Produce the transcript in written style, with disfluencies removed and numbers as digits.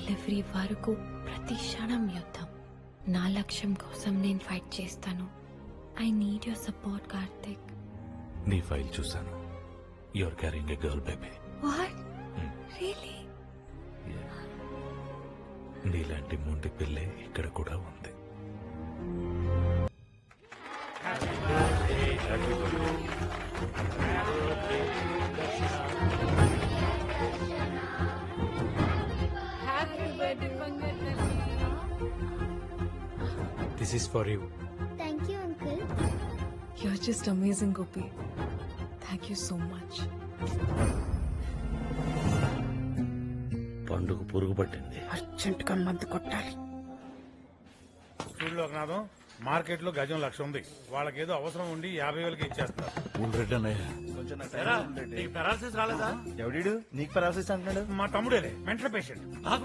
Delivery వరకు ప్రతి క్షణం యుద్ధం. నా లక్ష్యం కోసం నేను ఫైట్ చేస్తాను. I need your support Karthik. నీ ఫైల్ చూసాను. You're carrying a girl baby. What really? నీలాంటి మొండి పిల్లే ఇక్కడ కూడా ఉంది. This is for you. Thank you, uncle. You're just amazing, Gopi. Thank you so much. పండుగ పురుగు పట్టింది. అర్జెంట్ గా మందు కొట్టాలి. చూడు లోకనాథం, మార్కెట్ లో గజం 1,00,000 ఉంది. వాళ్ళకేదో అవసరం ఉండి 50,000కి ఇచ్చేస్తారు. రెడ్ అన్నయ్య, పెరాలసిస్ రాలేదా? ఎవడీడు నీకు పరామర్శిస్తా అంటున్నాడు? మా తమ్ముడేలే, మెంటల్ పేషెంట్.